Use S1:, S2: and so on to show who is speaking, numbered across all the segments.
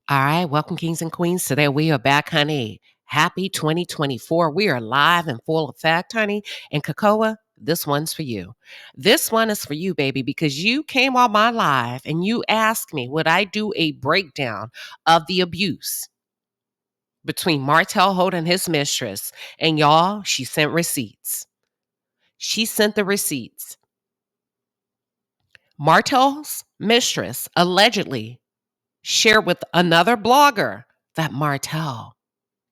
S1: All right, welcome, kings and queens. Today we are back, honey. Happy 2024. We are live in full effect, honey. And Kakoa, this one's for you. This one is for you, baby, because you came on my live and you asked me, would I do a breakdown of the abuse between Martell Holt and his mistress? And y'all, she sent receipts. She sent the receipts. Martell's mistress allegedly shared with another blogger that Martell,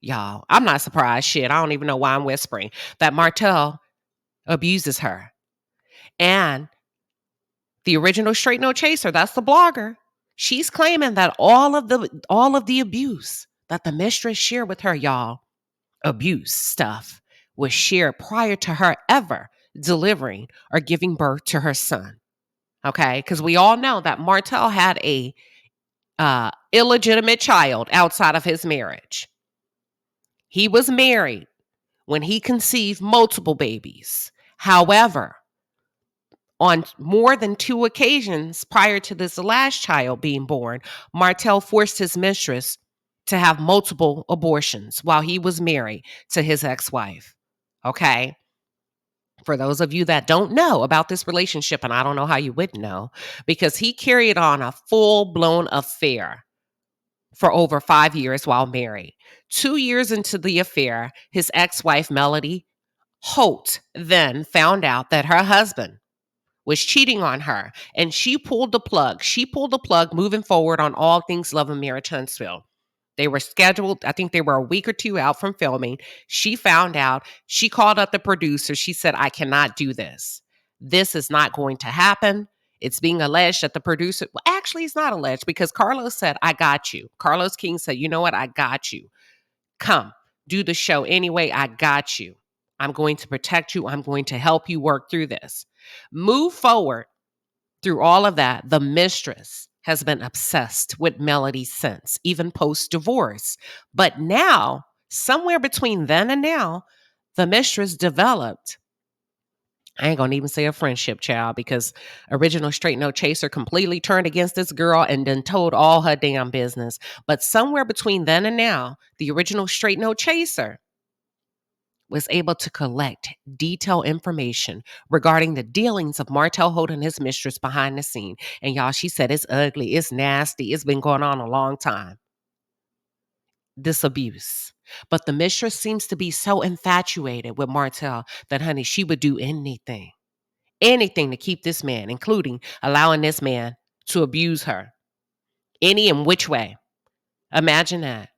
S1: y'all, I'm not surprised. Shit, I don't even know why I'm whispering. That Martell abuses her. And the original Straight No Chaser, that's the blogger. She's claiming that all of the abuse that the mistress shared with her, y'all, abuse stuff, was shared prior to her ever delivering or giving birth to her son. Okay? Because we all know that Martell had a illegitimate child outside of his marriage. He was married when he conceived multiple babies. However, on more than 2 occasions prior to this last child being born, Martell forced his mistress to have multiple abortions while he was married to his ex-wife. Okay? For those of you that don't know about this relationship, and I don't know how you would know, because he carried on a full-blown affair for over 5 years while married. 2 years into the affair, his ex-wife, Melody Holt, then found out that her husband was cheating on her, and she pulled the plug. She pulled the plug moving forward on all things Love and Marriage Huntsville. They were scheduled, I think they were a week or two out from filming. She found out. She called up the producer. She said, I cannot do this. This is not going to happen. It's being alleged that the producer, well, actually, it's not alleged because Carlos said, I got you. Carlos King said, you know what? I got you. Come, do the show anyway. I got you. I'm going to protect you. I'm going to help you work through this. Move forward through all of that. The mistress has been obsessed with Melody since, even post-divorce. But now, somewhere between then and now, the mistress developed, I ain't gonna even say a friendship, child, because original Straight No Chaser completely turned against this girl and then told all her damn business. But somewhere between then and now, the original Straight No Chaser was able to collect detailed information regarding the dealings of Martell Holt and his mistress behind the scene. And y'all, she said it's ugly, it's nasty, it's been going on a long time, this abuse. But the mistress seems to be so infatuated with Martell that, honey, she would do anything to keep this man, including allowing this man to abuse her. Any and which way. Imagine that.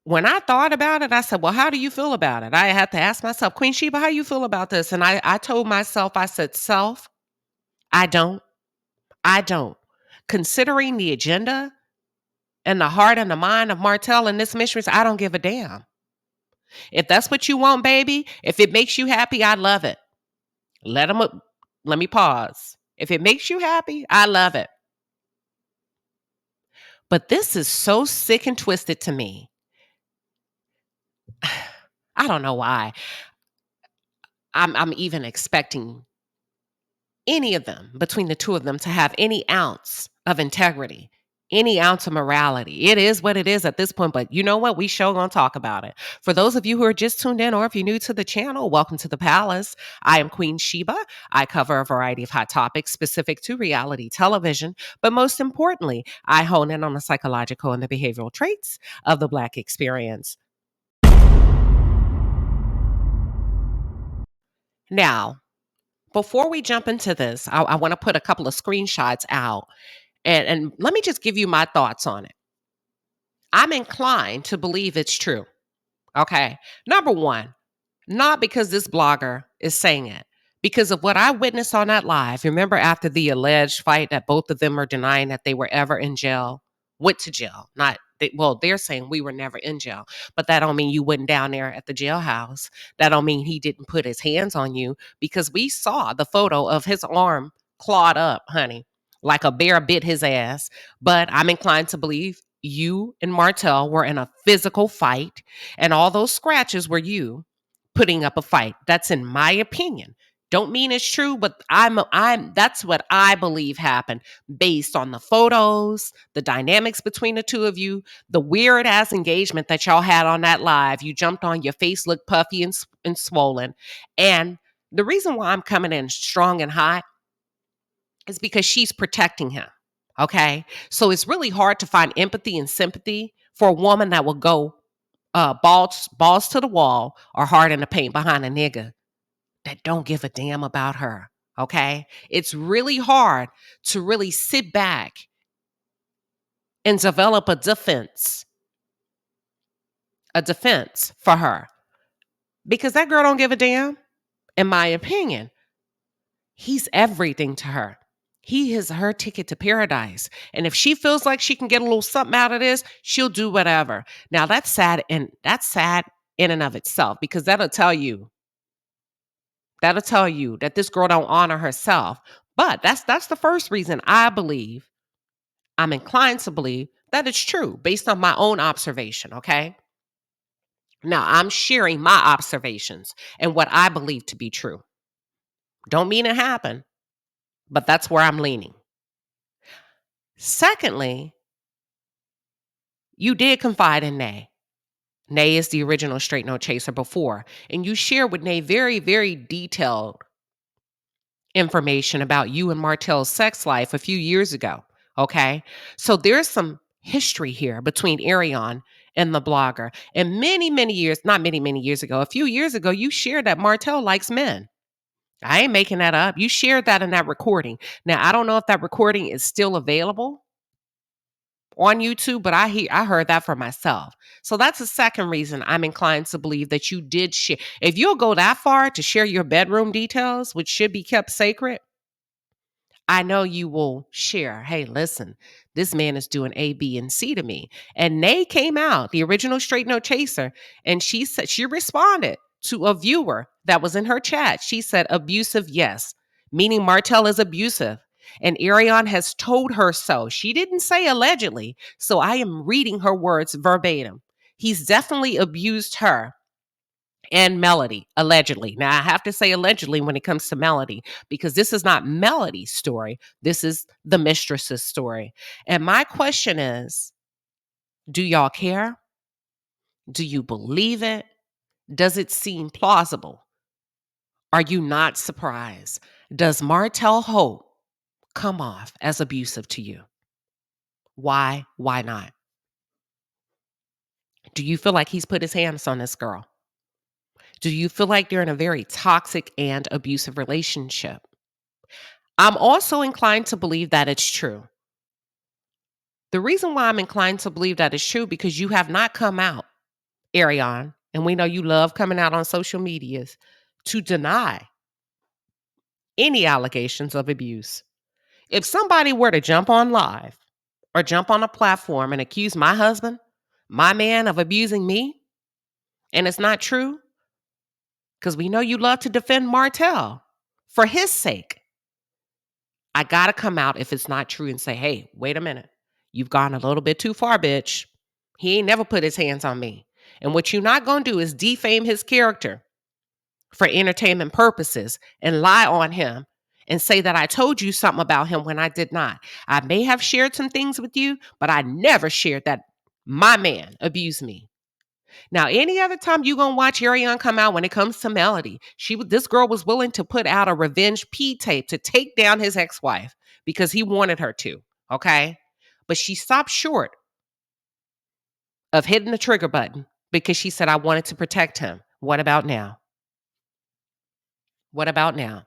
S1: When I thought about it, I said, well, how do you feel about it? I had to ask myself, Queen Sheba, how you feel about this? And I told myself, I said, self, I don't. Considering the agenda and the heart and the mind of Martell and this mistress, I don't give a damn. If that's what you want, baby, if it makes you happy, I love it. Let me pause. If it makes you happy, I love it. But this is so sick and twisted to me. I don't know why. I'm even expecting any of them, between the two of them, to have any ounce of integrity, any ounce of morality. It is what it is at this point, but you know what? We sure gonna talk about it. For those of you who are just tuned in, or if you're new to the channel, welcome to the palace. I am Queen Sheba. I cover a variety of hot topics specific to reality television, but most importantly, I hone in on the psychological and the behavioral traits of the Black experience. Now, before we jump into this, I want to put a couple of screenshots out and let me just give you my thoughts on it. I'm inclined to believe it's true. Okay. Number one, not because this blogger is saying it, because of what I witnessed on that live. Remember, after the alleged fight that both of them are denying that they were ever in jail, went to jail. They're saying we were never in jail, but that don't mean you went down there at the jailhouse. That don't mean he didn't put his hands on you, because we saw the photo of his arm clawed up, honey, like a bear bit his ass. But I'm inclined to believe you and Martell were in a physical fight, and all those scratches were you putting up a fight. That's in my opinion. Don't mean it's true, but that's what I believe happened based on the photos, the dynamics between the two of you, the weird ass engagement that y'all had on that live. You jumped on, your face looked puffy and swollen. And the reason why I'm coming in strong and hot is because she's protecting him. Okay. So it's really hard to find empathy and sympathy for a woman that will go balls to the wall or hard in the paint behind a nigga that don't give a damn about her. Okay. It's really hard to really sit back and develop a defense for her because that girl don't give a damn. In my opinion, he's everything to her. He is her ticket to paradise. And if she feels like she can get a little something out of this, she'll do whatever. Now that's sad, and that's sad in and of itself, because that'll tell you that this girl don't honor herself. But that's the first reason I'm inclined to believe that it's true based on my own observation, okay? Now, I'm sharing my observations and what I believe to be true. Don't mean it happened, but that's where I'm leaning. Secondly, you did confide in Nay. Nay is the original straight no chaser before, and you shared with Nay very, very detailed information about you and Martell's sex life a few years ago. Okay. So there's some history here between Arion and the blogger. And many years, not many years ago, a few years ago, you shared that Martell likes men. I ain't making that up. You shared that in that recording. Now, I don't know if that recording is still available on YouTube, but I heard that for myself. So that's the second reason I'm inclined to believe that you did share. If you'll go that far to share your bedroom details, which should be kept sacred, I know you will share, hey, listen, this man is doing A, B, and C to me. And Nay came out, the original straight no chaser, and she said, she responded to a viewer that was in her chat. She said, abusive, yes, meaning Martell is abusive. And Arion has told her so. She didn't say allegedly. So I am reading her words verbatim. He's definitely abused her and Melody, allegedly. Now, I have to say allegedly when it comes to Melody, because this is not Melody's story. This is the Mistress's story. And my question is, do y'all care? Do you believe it? Does it seem plausible? Are you not surprised? Does Martell Holt come off as abusive to you? Why? Why not? Do you feel like he's put his hands on this girl? Do you feel like they're in a very toxic and abusive relationship? I'm also inclined to believe that it's true. The reason why I'm inclined to believe that it's true, because you have not come out, Arion, and we know you love coming out on social medias, to deny any allegations of abuse. If somebody were to jump on live or jump on a platform and accuse my husband, my man, of abusing me, and it's not true, because we know you love to defend Martell for his sake, I got to come out if it's not true and say, hey, wait a minute. You've gone a little bit too far, bitch. He ain't never put his hands on me. And what you're not going to do is defame his character for entertainment purposes and lie on him and say that I told you something about him when I did not. I may have shared some things with you, but I never shared that my man abused me. Now, any other time you gonna watch Arion come out when it comes to Melody, this girl was willing to put out a revenge P tape to take down his ex-wife because he wanted her to, okay? But she stopped short of hitting the trigger button because she said, I wanted to protect him. What about now? What about now?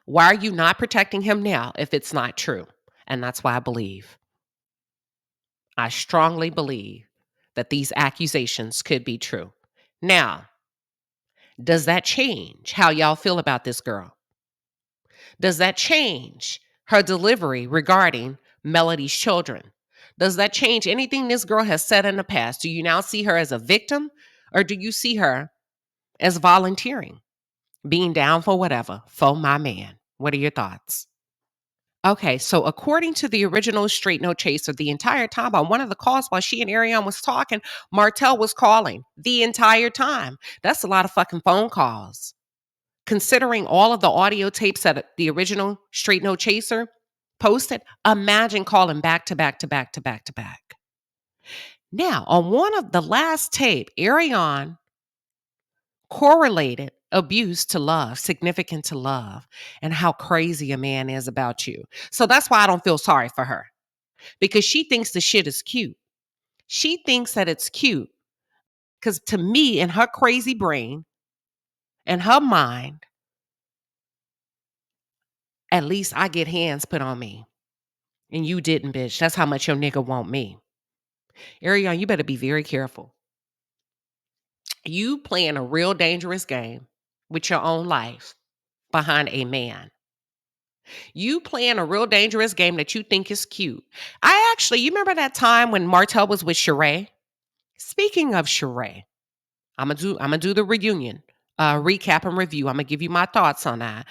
S1: Why are you not protecting him now if it's not true? And that's why I strongly believe that these accusations could be true. Now, does that change how y'all feel about this girl? Does that change her delivery regarding Melody's children? Does that change anything this girl has said in the past? Do you now see her as a victim, or do you see her as volunteering, being down for whatever, for my man? What are your thoughts? Okay, so according to the original Straight No Chaser, the entire time on one of the calls while she and Arion was talking, Martell was calling the entire time. That's a lot of fucking phone calls. Considering all of the audio tapes that the original Straight No Chaser posted, imagine calling back to back to back to back to back. Now, on one of the last tape, Ariane correlated abuse to love, significant to love, and how crazy a man is about you. So that's why I don't feel sorry for her, because she thinks the shit is cute. She thinks that it's cute because to me, in her crazy brain and her mind, at least I get hands put on me. And you didn't, bitch. That's how much your nigga want me. Ariane, you better be very careful. You playing a real dangerous game with your own life behind a man. You playing a real dangerous game that you think is cute. You remember that time when Martell was with Sheree? Speaking of Sheree, I'm gonna do the reunion, recap and review. I'm gonna give you my thoughts on that.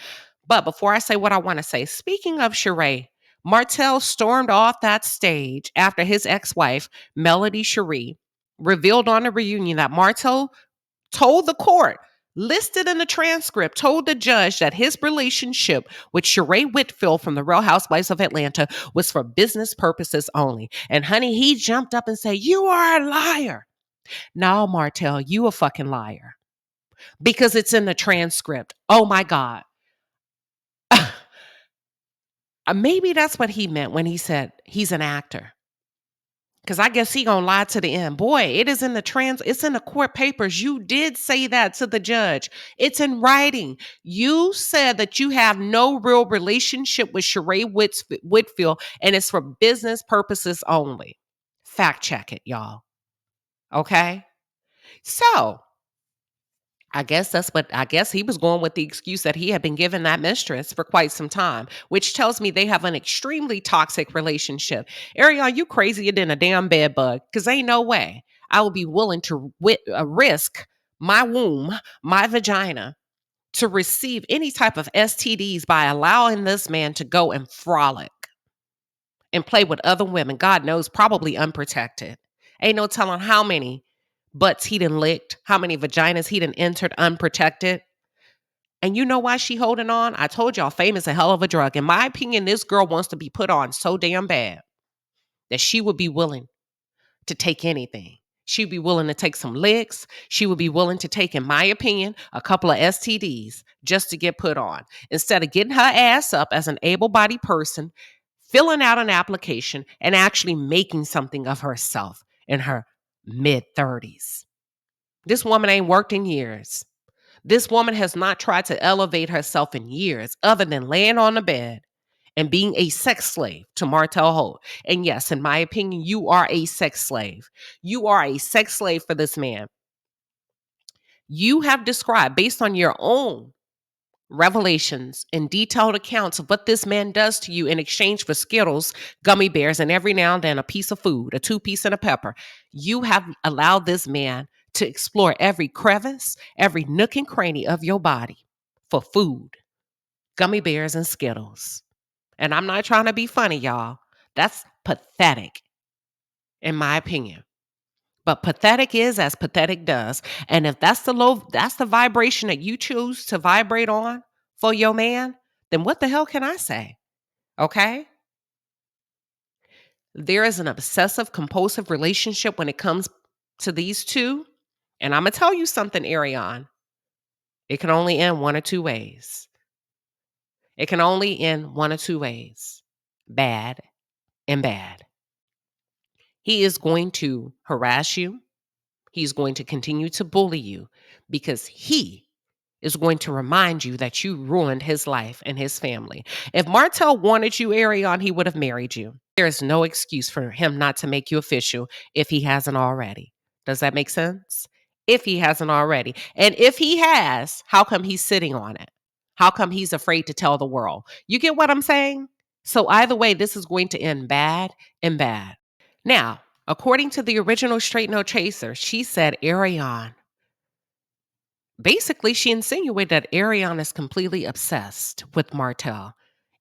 S1: But before I say what I want to say, speaking of Sheree, Martell stormed off that stage after his ex-wife, Melody Cherie, revealed on the reunion that Martell told the court, listed in the transcript, told the judge that his relationship with Sheree Whitfield from the Real Housewives of Atlanta was for business purposes only. And honey, he jumped up and said, "You are a liar." No, Martell, you a fucking liar. Because it's in the transcript. Oh my God. Maybe that's what he meant when he said he's an actor. Because I guess he gonna lie to the end. Boy, it's in the court papers. You did say that to the judge. It's in writing. You said that you have no real relationship with Sheree Whitfield and it's for business purposes only. Fact check it, y'all. Okay? So I guess he was going with the excuse that he had been given that mistress for quite some time, which tells me they have an extremely toxic relationship. Ariane, you crazier than a damn bed bug, because ain't no way I would be willing to risk my womb, my vagina, to receive any type of STDs by allowing this man to go and frolic and play with other women, God knows, probably unprotected. Ain't no telling how many butts he done licked, how many vaginas he done entered unprotected. And you know why she holding on? I told y'all fame is a hell of a drug. In my opinion, this girl wants to be put on so damn bad that she would be willing to take anything. She'd be willing to take some licks. She would be willing to take, in my opinion, a couple of STDs just to get put on. Instead of getting her ass up as an able-bodied person, filling out an application, and actually making something of herself in her mid-30s. This woman ain't worked in years. This woman has not tried to elevate herself in years other than laying on the bed and being a sex slave to Martell Holt. And yes, in my opinion, you are a sex slave. You are a sex slave for this man. You have described, based on your own revelations and detailed accounts of what this man does to you in exchange for Skittles, gummy bears, and every now and then a piece of food, a 2-piece and a pepper. You have allowed this man to explore every crevice, every nook and cranny of your body for food, gummy bears, and Skittles. And I'm not trying to be funny, y'all. That's pathetic, in my opinion. But pathetic is as pathetic does. And if that's the vibration that you choose to vibrate on for your man, then what the hell can I say? Okay? There is an obsessive compulsive relationship when it comes to these two. And I'm going to tell you something, Ariane. It can only end one or two ways. It can only end one or two ways. Bad and bad. He is going to harass you. He's going to continue to bully you because he is going to remind you that you ruined his life and his family. If Martell wanted you, Ariane, he would have married you. There is no excuse for him not to make you official if he hasn't already. Does that make sense? If he hasn't already. And if he has, how come he's sitting on it? How come he's afraid to tell the world? You get what I'm saying? So either way, this is going to end bad and bad. Now, according to the original Straight No Chaser, she said Ariane. Basically, she insinuated that Ariane is completely obsessed with Martell.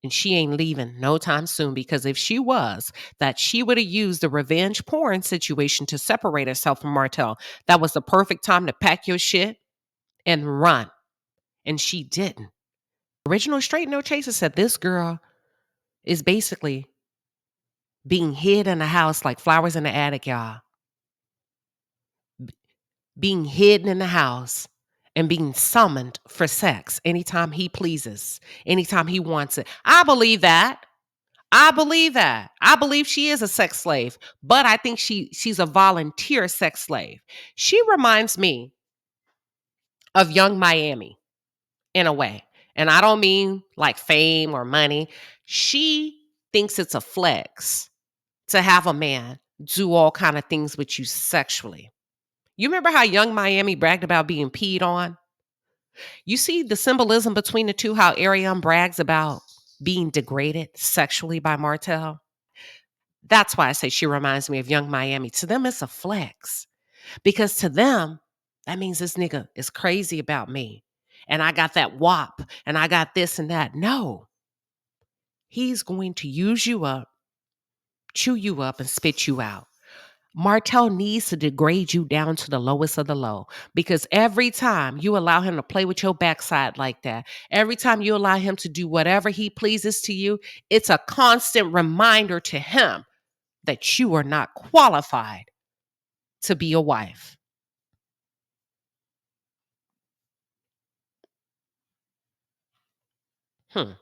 S1: And she ain't leaving no time soon, because if she was, that she would have used the revenge porn situation to separate herself from Martell. That was the perfect time to pack your shit and run and she didn't. Original Straight No Chaser said this girl is basically being hid in a house like flowers in the attic, y'all. Being hidden in the house and being summoned for sex anytime he pleases, anytime he wants it. I believe that. I believe that. I believe she is a sex slave, but I think she's a volunteer sex slave. She reminds me of Young Miami in a way. And I don't mean like fame or money. She thinks it's a flex to have a man do all kind of things with you sexually. You remember how Young Miami bragged about being peed on? You see the symbolism between the two, how Ariane brags about being degraded sexually by Martell? That's why I say she reminds me of Young Miami. To them, it's a flex because to them, that means this nigga is crazy about me. And I got that wop and I got this and that. No, he's going to use you up, chew you up, and spit you out. Martell needs to degrade you down to the lowest of the low because every time you allow him to play with your backside like that, every time you allow him to do whatever he pleases to you, it's a constant reminder to him that you are not qualified to be a wife. Hmm.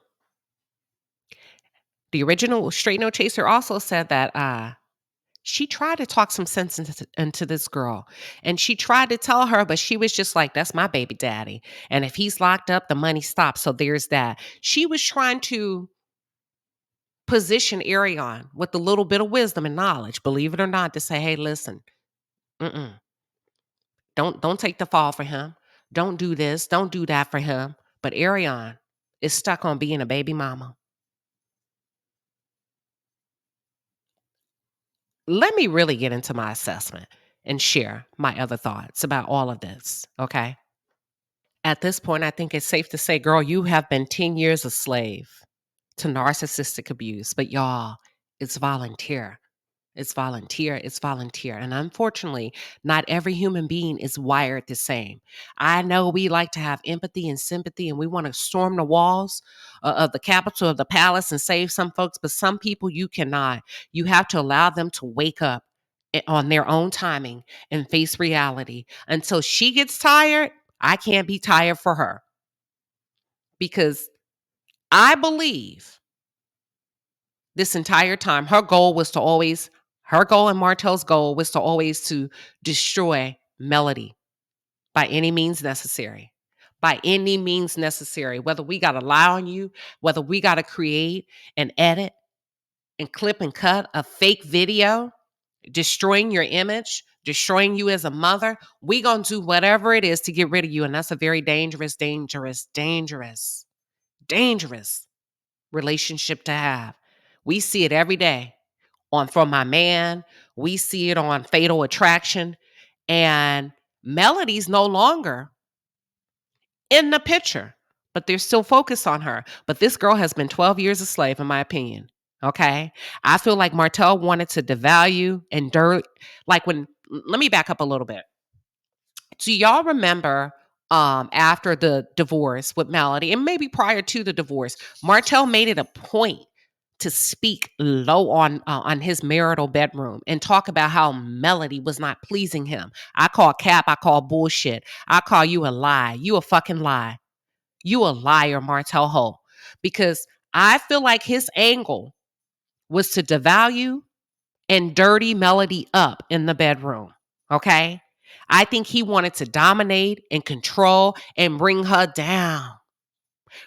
S1: The original Straight No Chaser also said that she tried to talk some sense into this girl. And she tried to tell her, but she was just like, that's my baby daddy. And if he's locked up, the money stops. So there's that. She was trying to position Arion with a little bit of wisdom and knowledge, believe it or not, to say, hey, listen, mm-mm, don't take the fall for him. Don't do this. Don't do that for him. But Arion is stuck on being a baby mama. Let me really get into my assessment and share my other thoughts about all of this, okay? At this point, I think it's safe to say, girl, you have been 10 years a slave to narcissistic abuse. But y'all, it's volunteer. It's volunteer. It's volunteer. And unfortunately, not every human being is wired the same. I know we like to have empathy and sympathy, and we want to storm the walls of the Capitol, of the palace, and save some folks. But some people you cannot. You have to allow them to wake up on their own timing and face reality. Until she gets tired, I can't be tired for her because I believe this entire time, her goal and Martell's goal was to always to destroy Melody by any means necessary. By any means necessary. Whether we got to lie on you, whether we got to create and edit and clip and cut a fake video, destroying your image, destroying you as a mother, we going to do whatever it is to get rid of you. And that's a very dangerous, dangerous, dangerous, dangerous relationship to have. We see it every day on From My Man. We see it on Fatal Attraction. And Melody's no longer in the picture, but they're still focused on her. But this girl has been 12 years a slave, in my opinion. Okay. I feel like Martell wanted to devalue and dirt. Like let me back up a little bit. Do y'all remember after the divorce with Melody and maybe prior to the divorce, Martell made it a point to speak low on his marital bedroom and talk about how Melody was not pleasing him. I call cap, I call bullshit. I call you a lie. You a fucking lie. You a liar, Martell Holt. Because I feel like his angle was to devalue and dirty Melody up in the bedroom. Okay? I think he wanted to dominate and control and bring her down.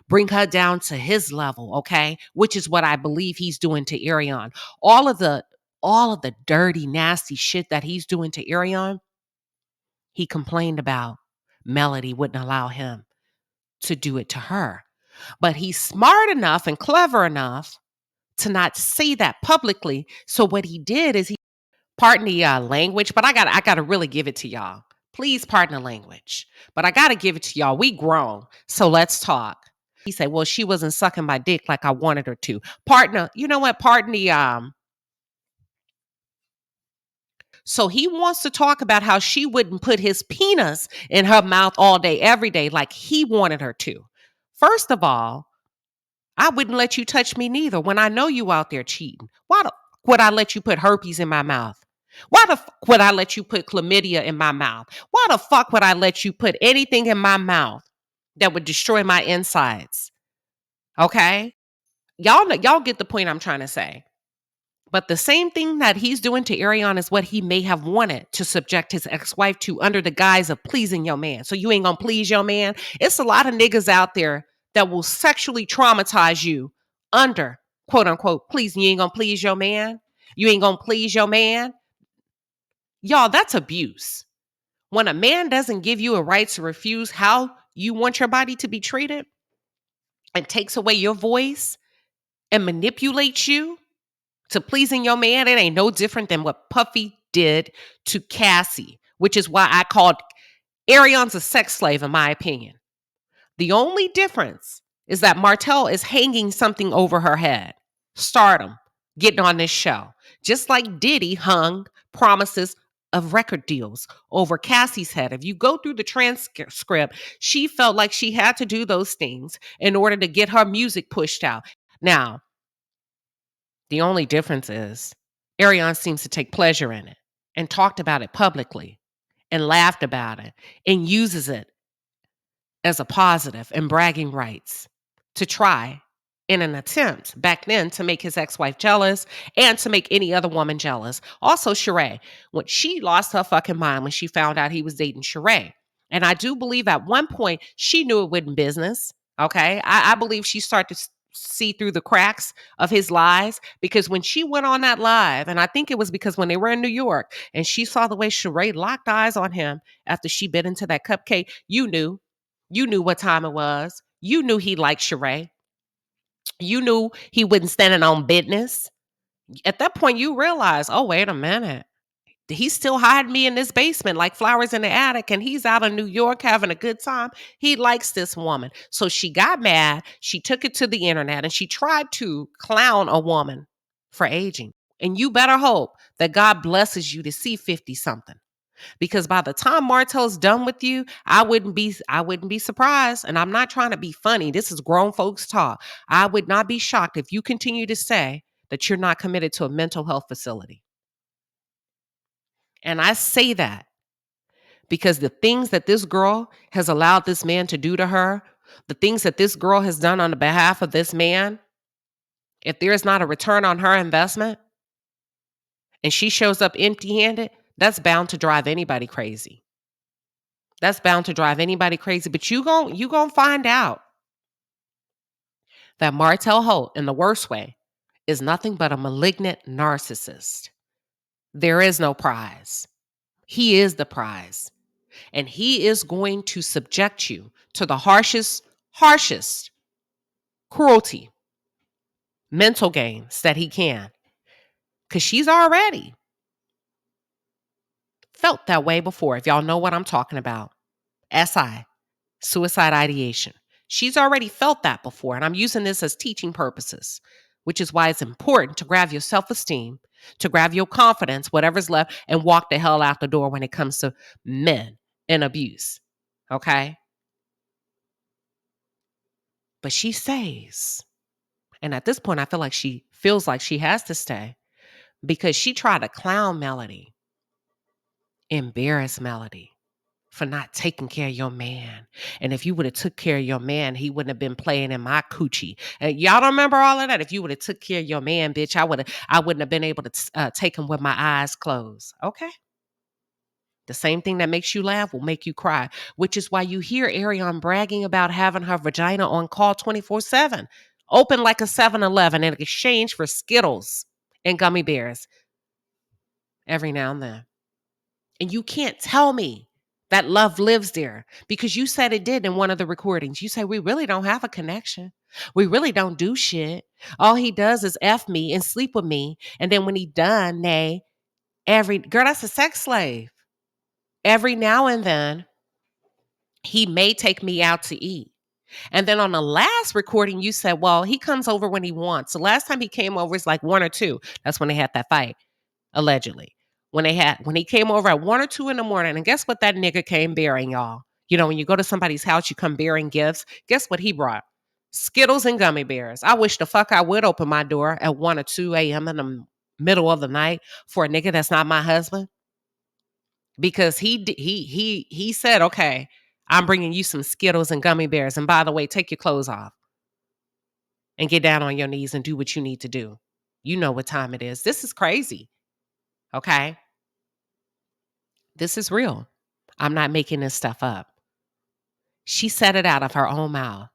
S1: Bring her down to his level, okay? Which is what I believe he's doing to Ariane. All of the dirty, nasty shit that he's doing to Ariane, he complained about. Melody wouldn't allow him to do it to her. But he's smart enough and clever enough to not say that publicly. So what he did is pardon the language, but I gotta really give it to y'all. Please pardon the language, but I gotta give it to y'all. We grown, so let's talk. He said, "Well, she wasn't sucking my dick like I wanted her to." Partner, you know what? Pardon the So he wants to talk about how she wouldn't put his penis in her mouth all day, every day, like he wanted her to. First of all, I wouldn't let you touch me neither when I know you out there cheating. Why the fuck would I let you put herpes in my mouth? Why the fuck would I let you put chlamydia in my mouth? Why the fuck would I let you put anything in my mouth that would destroy my insides? Okay? Y'all get the point I'm trying to say. But the same thing that he's doing to Ariane is what he may have wanted to subject his ex-wife to under the guise of pleasing your man. So you ain't gonna please your man? It's a lot of niggas out there that will sexually traumatize you under, quote unquote, please. You ain't gonna please your man? You ain't gonna please your man? Y'all, that's abuse. When a man doesn't give you a right to refuse how you want your body to be treated and takes away your voice and manipulates you to pleasing your man, it ain't no different than what Puffy did to Cassie, which is why I called Ariane's a sex slave, in my opinion. The only difference is that Martell is hanging something over her head. Stardom, getting on this show. Just like Diddy hung promises of record deals over Cassie's head. If you go through the transcript, she felt like she had to do those things in order to get her music pushed out. Now, the only difference is Ariane seems to take pleasure in it and talked about it publicly and laughed about it and uses it as a positive and bragging rights to try in an attempt back then to make his ex-wife jealous and to make any other woman jealous. Also, Sheree, when she lost her fucking mind when she found out he was dating Sheree. And I do believe at one point she knew it wasn't business. Okay. I believe she started to see through the cracks of his lies because when she went on that live, and I think it was because when they were in New York and she saw the way Sheree locked eyes on him after she bit into that cupcake, you knew. You knew what time it was. You knew he liked Sheree. You knew he wasn't standing on business. At that point, you realize, oh, wait a minute. He's still hiding me in this basement like flowers in the attic, and he's out of New York having a good time. He likes this woman. So she got mad. She took it to the internet, and she tried to clown a woman for aging. And you better hope that God blesses you to see 50-something. Because by the time Martell's done with you, I wouldn't be surprised. And I'm not trying to be funny. This is grown folks talk. I would not be shocked if you continue to say that you're not committed to a mental health facility. And I say that because the things that this girl has allowed this man to do to her, the things that this girl has done on the behalf of this man, if there is not a return on her investment and she shows up empty-handed, that's bound to drive anybody crazy. That's bound to drive anybody crazy. But you gon' find out that Martell Holt, in the worst way, is nothing but a malignant narcissist. There is no prize. He is the prize. And he is going to subject you to the harshest cruelty, mental games that he can. Because she's already felt that way before, if y'all know what I'm talking about. SI, suicide ideation. She's already felt that before, and I'm using this as teaching purposes, which is why it's important to grab your self-esteem, to grab your confidence, whatever's left, and walk the hell out the door when it comes to men and abuse. Okay? But she stays. And at this point, I feel like she feels like she has to stay because she tried to clown Melody, embarrass Melody for not taking care of your man. And if you would have took care of your man, he wouldn't have been playing in my coochie. And y'all don't remember all of that? If you would have took care of your man, bitch, I wouldn't have been able to take him with my eyes closed. Okay? The same thing that makes you laugh will make you cry, which is why you hear Ariane bragging about having her vagina on call 24/7, open like a 7-Eleven in exchange for Skittles and gummy bears every now and then. And you can't tell me that love lives there because you said it did in one of the recordings. You say, we really don't have a connection. We really don't do shit. All he does is F me and sleep with me. And then when he done, girl, that's a sex slave. Every now and then, he may take me out to eat. And then on the last recording, you said, well, he comes over when he wants. The last time he came over is like 1 or 2. That's when they had that fight, allegedly. when he came over at 1 or 2 in the morning, and guess what that nigga came bearing, y'all? You know, when you go to somebody's house, you come bearing gifts. Guess what he brought? Skittles and gummy bears. I wish the fuck I would open my door at 1 or 2 a.m. in the middle of the night for a nigga that's not my husband, because he said, okay, I'm bringing you some Skittles and gummy bears, and by the way, take your clothes off and get down on your knees and do what you need to do. You know what time it is. This is crazy. Okay. This is real. I'm not making this stuff up. She said it out of her own mouth.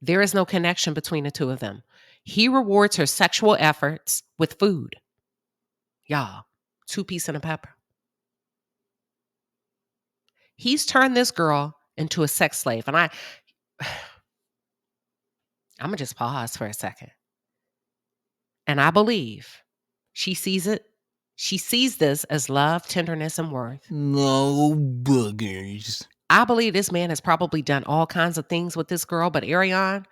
S1: There is no connection between the two of them. He rewards her sexual efforts with food. Y'all, 2 pieces and a pepper. He's turned this girl into a sex slave. And I'm going to just pause for a second. And I believe she sees it. She sees this as love, tenderness, and worth.
S2: No boogers.
S1: I believe this man has probably done all kinds of things with this girl, but Ariane,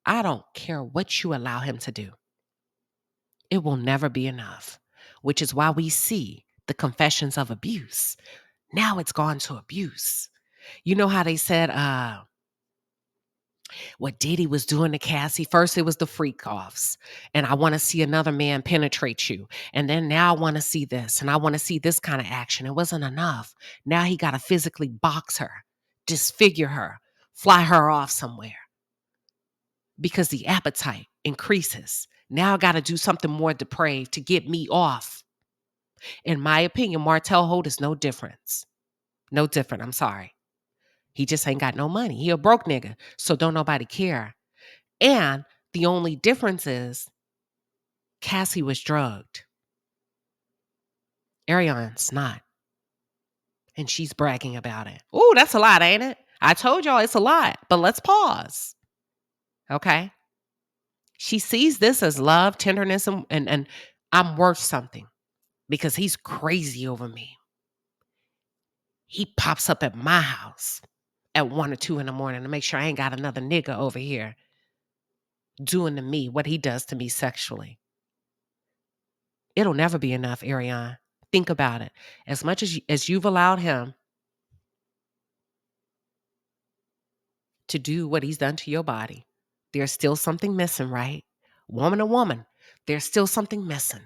S1: I don't care what you allow him to do. It will never be enough, which is why we see the confessions of abuse. Now it's gone to abuse. You know how they said what Diddy was doing to Cassie? First, it was the freak offs. And I want to see another man penetrate you. And then now I want to see this. And I want to see this kind of action. It wasn't enough. Now he got to physically box her, disfigure her, fly her off somewhere, because the appetite increases. Now I got to do something more depraved to get me off. In my opinion, Martell Holt is no different. No different. I'm sorry. He just ain't got no money. He a broke nigga. So don't nobody care. And the only difference is Cassie was drugged. Ariane's not. And she's bragging about it. Ooh, that's a lot, ain't it? I told y'all it's a lot. But let's pause. Okay? She sees this as love, tenderness, and I'm worth something because he's crazy over me. He pops up at my house at 1 or 2 in the morning to make sure I ain't got another nigga over here doing to me what he does to me sexually. It'll never be enough, Ariane. Think about it. As much as you've allowed him to do what he's done to your body, there's still something missing, right? Woman to woman, there's still something missing.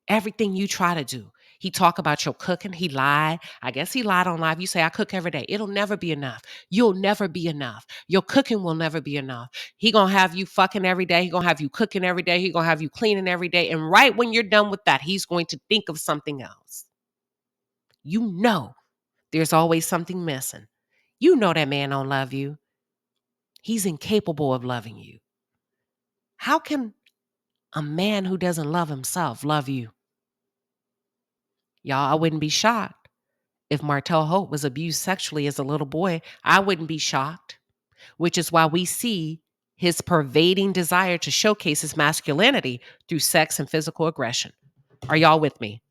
S1: Everything you try to do. He talk about your cooking. He lied. I guess he lied on live. You say, I cook every day. It'll never be enough. You'll never be enough. Your cooking will never be enough. He gonna have you fucking every day. He gonna have you cooking every day. He gonna have you cleaning every day. And right when you're done with that, he's going to think of something else. You know there's always something missing. You know that man don't love you. He's incapable of loving you. How can a man who doesn't love himself love you? Y'all, I wouldn't be shocked if Martell Holt was abused sexually as a little boy. I wouldn't be shocked, which is why we see his pervading desire to showcase his masculinity through sex and physical aggression. Are y'all with me?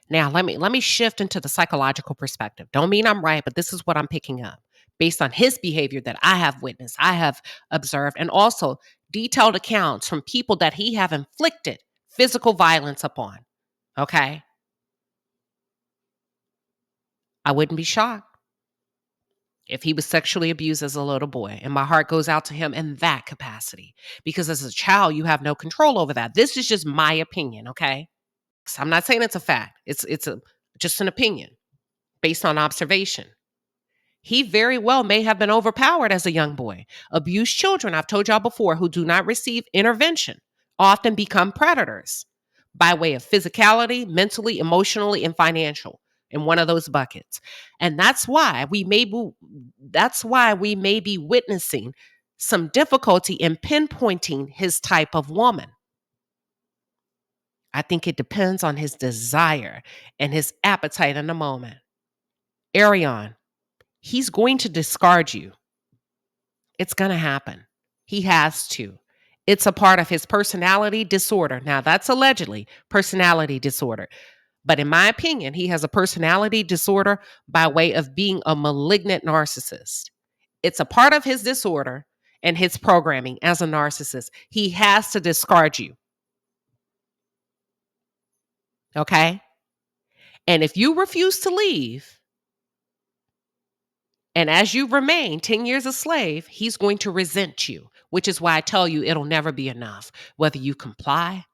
S1: Now, let me shift into the psychological perspective. Don't mean I'm right, but this is what I'm picking up based on his behavior that I have witnessed, I have observed, and also detailed accounts from people that he have inflicted physical violence upon. Okay? I wouldn't be shocked if he was sexually abused as a little boy. And my heart goes out to him in that capacity. Because as a child, you have no control over that. This is just my opinion, okay? So I'm not saying it's a fact. It's just an opinion based on observation. He very well may have been overpowered as a young boy. Abused children, I've told y'all before, who do not receive intervention often become predators by way of physicality, mentally, emotionally, and financial, in one of those buckets. And that's why we may be witnessing some difficulty in pinpointing his type of woman. I think it depends on his desire and his appetite in the moment. Ariane, he's going to discard you. It's going to happen. He has to. It's a part of his personality disorder. Now, that's allegedly personality disorder. But in my opinion, he has a personality disorder by way of being a malignant narcissist. It's a part of his disorder and his programming as a narcissist. He has to discard you. Okay? And if you refuse to leave, and as you remain 10 years a slave, he's going to resent you, which is why I tell you it'll never be enough. Whether you comply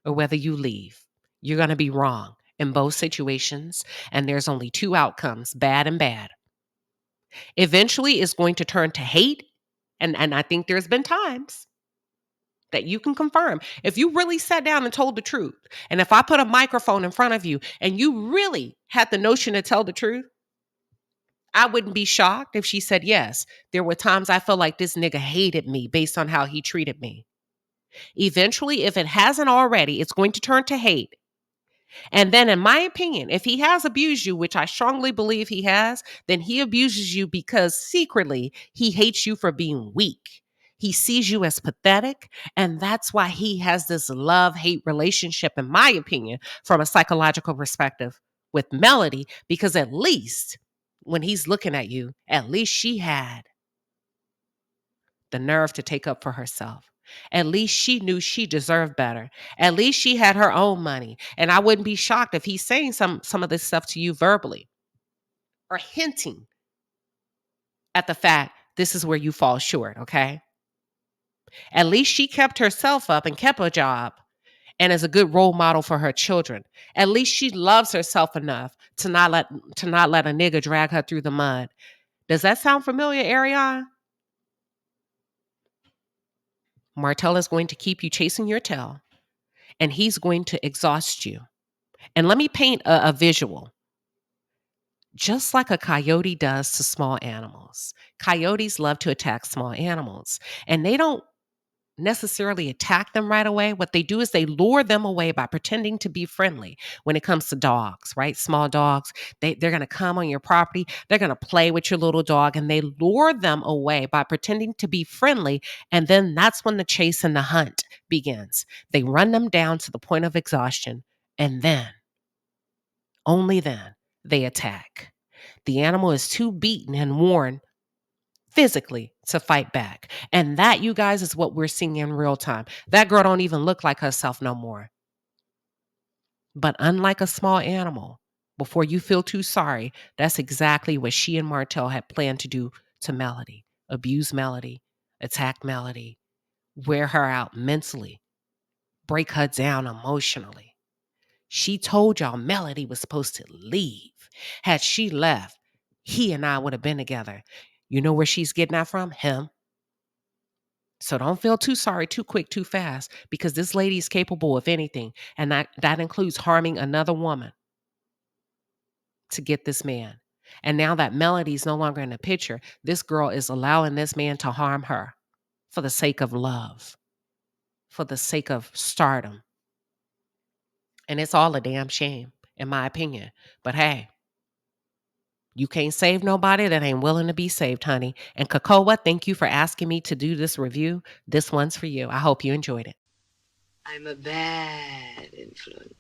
S1: or whether you leave, you're going to be wrong in both situations. And there's only two outcomes, bad and bad. Eventually, it's going to turn to hate. And I think there's been times that you can confirm. If you really sat down and told the truth, and if I put a microphone in front of you and you really had the notion to tell the truth, I wouldn't be shocked if she said yes. There were times I felt like this nigga hated me based on how he treated me. Eventually, if it hasn't already, it's going to turn to hate. And then, in my opinion, if he has abused you, which I strongly believe he has, then he abuses you because secretly he hates you for being weak. He sees you as pathetic. And that's why he has this love-hate relationship, in my opinion, from a psychological perspective with Melody, because at least when he's looking at you, at least she had the nerve to take up for herself. At least she knew she deserved better. At least she had her own money. And I wouldn't be shocked if he's saying some of this stuff to you verbally or hinting at the fact this is where you fall short, okay? At least she kept herself up and kept a job and is a good role model for her children. At least she loves herself enough to not let a nigga drag her through the mud. Does that sound familiar, Ariane? Martell is going to keep you chasing your tail, and he's going to exhaust you. And let me paint a visual. Just like a coyote does to small animals, coyotes love to attack small animals, and they don't necessarily attack them right away. What they do is they lure them away by pretending to be friendly. When it comes to dogs, right? Small dogs, they're going to come on your property. They're going to play with your little dog, and they lure them away by pretending to be friendly. And then that's when the chase and the hunt begins. They run them down to the point of exhaustion, and then, only then, they attack. The animal is too beaten and worn physically to fight back. And that, you guys, is what we're seeing in real time. That girl don't even look like herself no more. But unlike a small animal, before you feel too sorry, that's exactly what she and Martell had planned to do to Melody. Abuse Melody, attack Melody, wear her out mentally, break her down emotionally. She told y'all Melody was supposed to leave. Had she left, he and I would have been together. You know where she's getting that from? Him. So don't feel too sorry, too quick, too fast, because this lady is capable of anything. And that includes harming another woman to get this man. And now that Melody's no longer in the picture, this girl is allowing this man to harm her for the sake of love, for the sake of stardom. And it's all a damn shame, in my opinion. But hey, you can't save nobody that ain't willing to be saved, honey. And Kakoa, thank you for asking me to do this review. This one's for you. I hope you enjoyed it.
S3: I'm a bad influence.